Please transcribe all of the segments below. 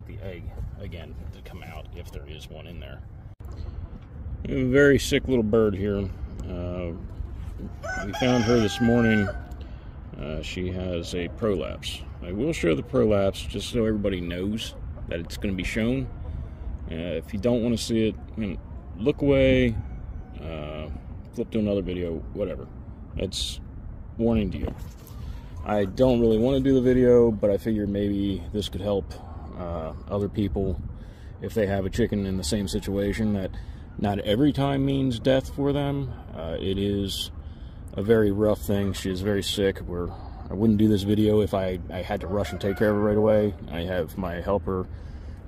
the egg again to come out if there is one in there. A very sick little bird here. We found her this morning. She has a prolapse. I will show the prolapse just so everybody knows that it's going to be shown. If you don't want to see it, look away, flip to another video, whatever. It's warning to you. I don't really want to do the video, but I figured maybe this could help other people if they have a chicken in the same situation. That not every time means death for them. It is a very rough thing. She is very sick. I wouldn't do this video if I had to rush and take care of her right away. I have my helper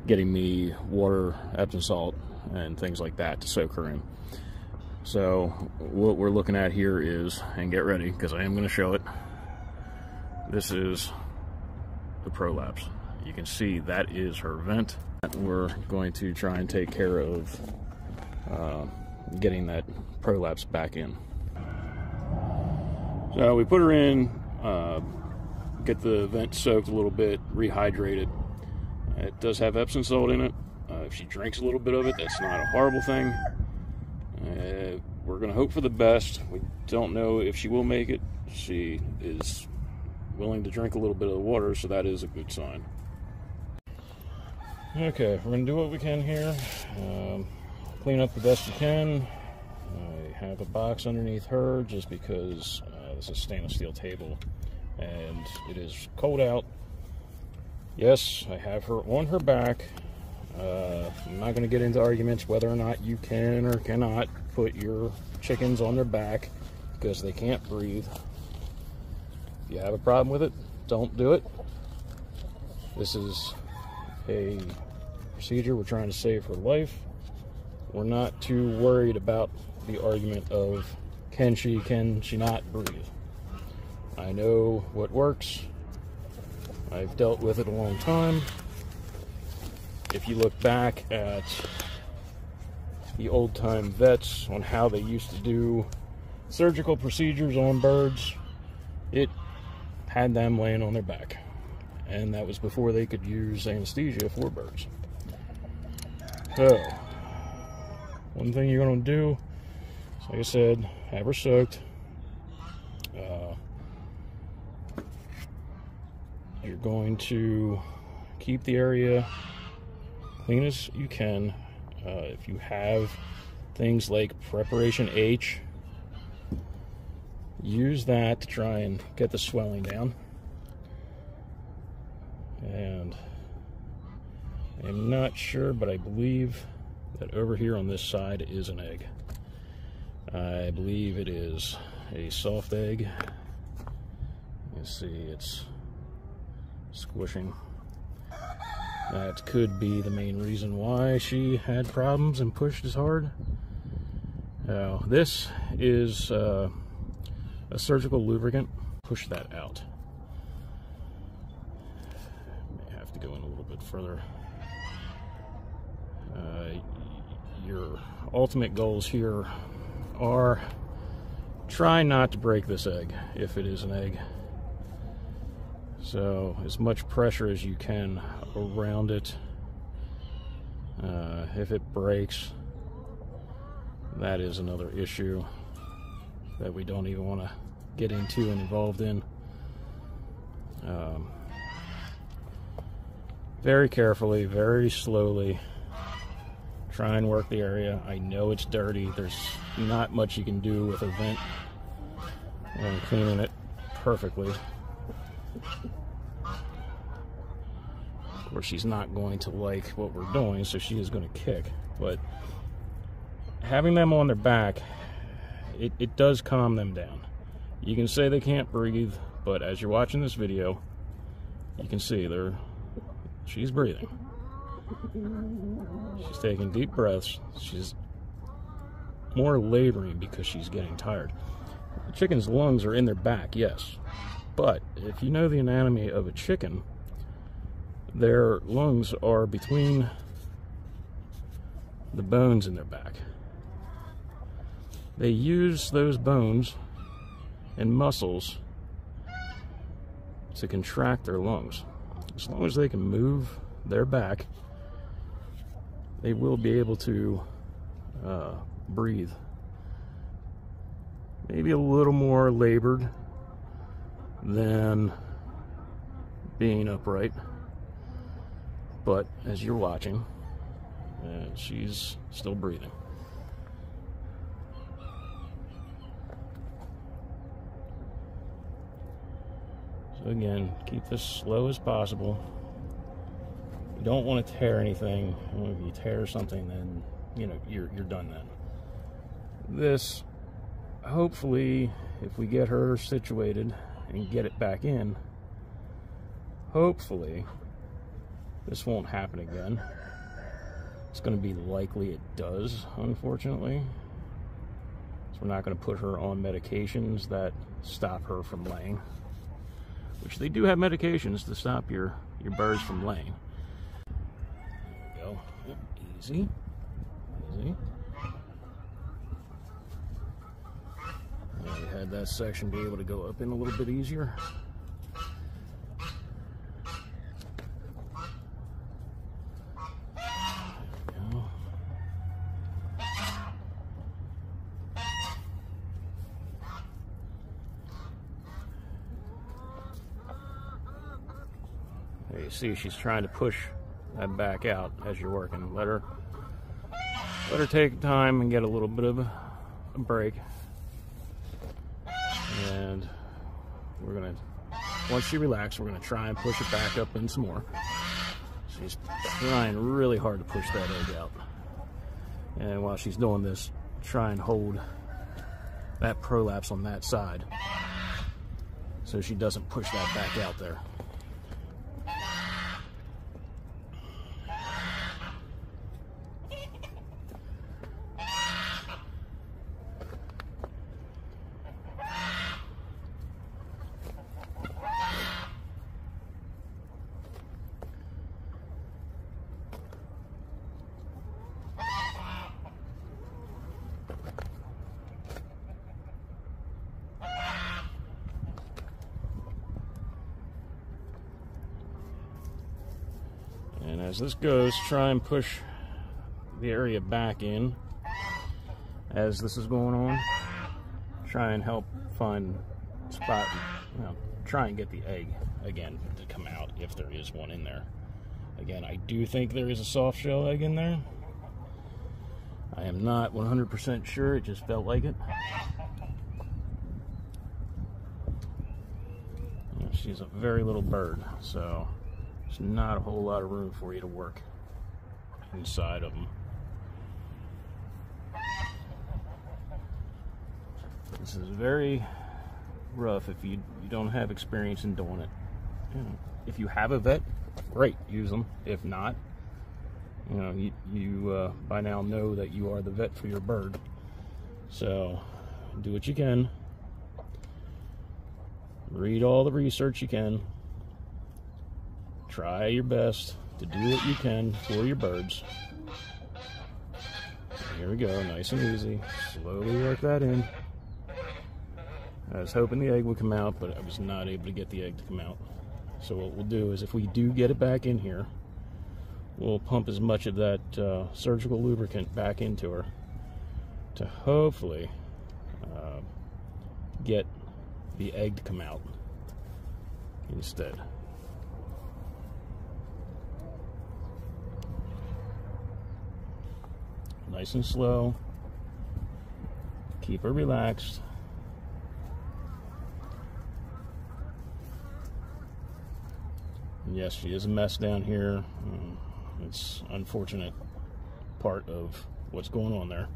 getting me water, Epsom salt, and things like that to soak her in. So what we're looking at here is, and get ready because I am going to show it, this is the prolapse. You can see that is her vent. We're going to try and take care of getting that prolapse back in. So we put her in, get the vent soaked a little bit, rehydrate it. It does have Epsom salt in it. If she drinks a little bit of it, that's not a horrible thing. We're going to hope for the best. We don't know if she will make it. She is willing to drink a little bit of the water, so that is a good sign. Okay, we're going to do what we can here. Clean up the best we can. I have a box underneath her just because this is a stainless steel table and it is cold out. Yes, I have her on her back. I'm not going to get into arguments whether or not you can or cannot put your chickens on their back because they can't breathe. If you have a problem with it, don't do it. This is a procedure. We're trying to save her life. We're not too worried about the argument of can she not breathe. I know what works. I've dealt with it a long time. If you look back at the old-time vets on how they used to do surgical procedures on birds, it had them laying on their back. And that was before they could use anesthesia for birds. So, one thing you're going to do, like I said, have her soaked. You're going to keep the area clean as you can. If you have things like Preparation H, use that to try and get the swelling down. And I'm not sure, but I believe that over here on this side is an egg. I believe it is a soft egg. You see it's squishing. That could be the main reason why she had problems and pushed as hard. Now, this is a surgical lubricant. Push that out. May have to go in a little bit further. Your ultimate goals here are try not to break this egg if it is an egg. So as much pressure as you can around it. If it breaks, that is another issue that we don't even want to get into and involved in. Very carefully, very slowly, try and work the area. I know it's dirty. There's not much you can do with a vent and cleaning it perfectly. Of course, she's not going to like what we're doing, so she is going to kick. But having them on their back, it does calm them down. You can say they can't breathe, but as you're watching this video, you can see she's breathing. She's taking deep breaths. She's more laboring because she's getting tired. The chicken's lungs are in their back, yes. But if you know the anatomy of a chicken, their lungs are between the bones in their back. They use those bones and muscles to contract their lungs. As long as they can move their back, they will be able to breathe. Maybe a little more labored than being upright, but as you're watching, she's still breathing. So again, keep this slow as possible. You don't want to tear anything. If you tear something, then you're done then. This, hopefully, if we get her situated and get it back in, hopefully this won't happen again. It's going to be likely it does, unfortunately. So we're not going to put her on medications that stop her from laying, which they do have medications to stop your birds from laying. There we go. Yep. Easy. Easy. We had that section be able to go up in a little bit easier. There you see she's trying to push that back out as you're working. Let her take time and get a little bit of a break. And we're gonna, once she relaxes, we're gonna try and push it back up in some more. She's trying really hard to push that egg out. And while she's doing this, try and hold that prolapse on that side so she doesn't push that back out there. And as this goes, try and push the area back in as this is going on. Try and help find a spot, try and get the egg again to come out if there is one in there. Again, I do think there is a soft shell egg in there. I am not 100% sure, it just felt like it. She's a very little bird, so there's not a whole lot of room for you to work inside of them. This is very rough if you don't have experience in doing it. If you have a vet, great, use them. If not, you by now know that you are the vet for your bird. So do what you can. Read all the research you can. Try your best to do what you can for your birds. Here we go, nice and easy. Slowly work that in. I was hoping the egg would come out, but I was not able to get the egg to come out. So what we'll do is, if we do get it back in here, we'll pump as much of that surgical lubricant back into her to hopefully get the egg to come out instead. Nice and slow. Keep her relaxed. And yes, she is a mess down here. It's an unfortunate part of what's going on there.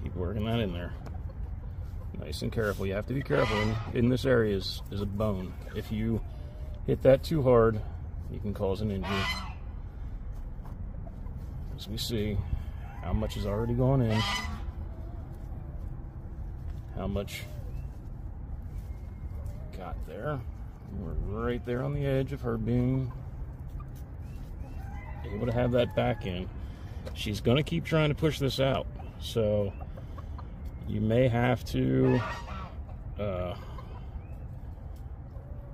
Keep working that in there. Nice and careful. You have to be careful. In this area is a bone. If you hit that too hard, you can cause an injury. As we see, how much has already gone in, how much got there. We're right there on the edge of her being able to have that back in. she's going to keep trying to push this out. So you may have to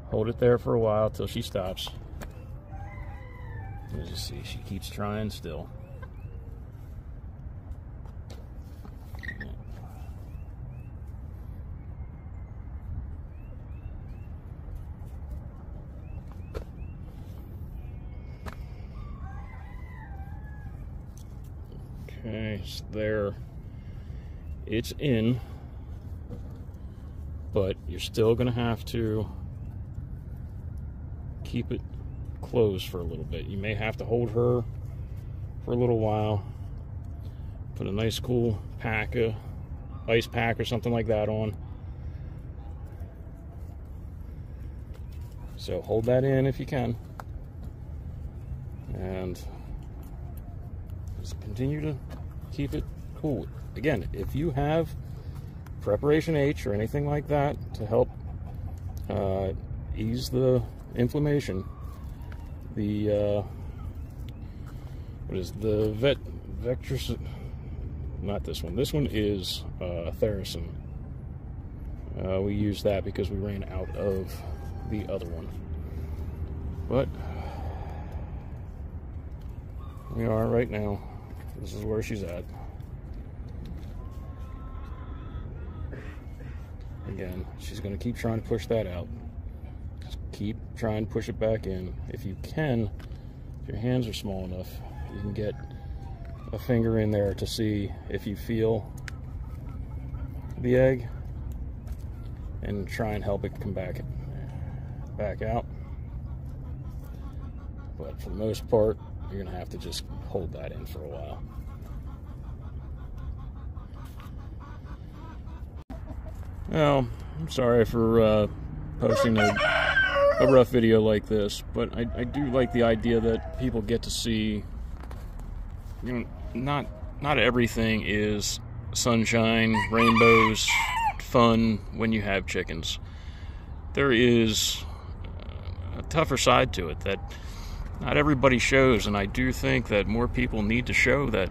hold it there for a while till she stops. As you see, she keeps trying still. Okay, so there, it's in, but you're still going to have to keep it closed for a little bit. You may have to hold her for a little while, put a nice cool pack, ice pack or something like that on. So hold that in if you can, and just continue to keep it cool. Again, if you have Preparation H or anything like that to help ease the inflammation, the what is the Vectris? Not this one. This one is Theracin. We use that because we ran out of the other one. But we are right now. This is where she's at. Again, she's going to keep trying to push that out. Just keep trying to push it back in. If you can, if your hands are small enough, you can get a finger in there to see if you feel the egg, and try and help it come back out. But for the most part, you're going to have to just hold that in for a while. Well, I'm sorry for posting a rough video like this, but I do like the idea that people get to see, you know, not everything is sunshine, rainbows, fun when you have chickens. There is a tougher side to it that not everybody shows, and I do think that more people need to show that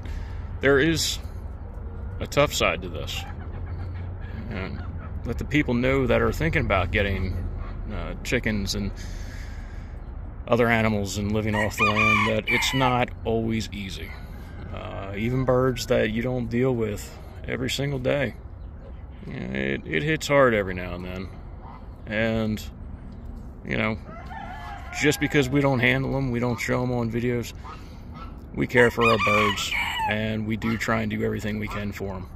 there is a tough side to this. And let the people know that are thinking about getting chickens and other animals and living off the land that it's not always easy. Even birds that you don't deal with every single day, it hits hard every now and then. And, you know, just because we don't handle them, we don't show them on videos, we care for our birds, and we do try and do everything we can for them.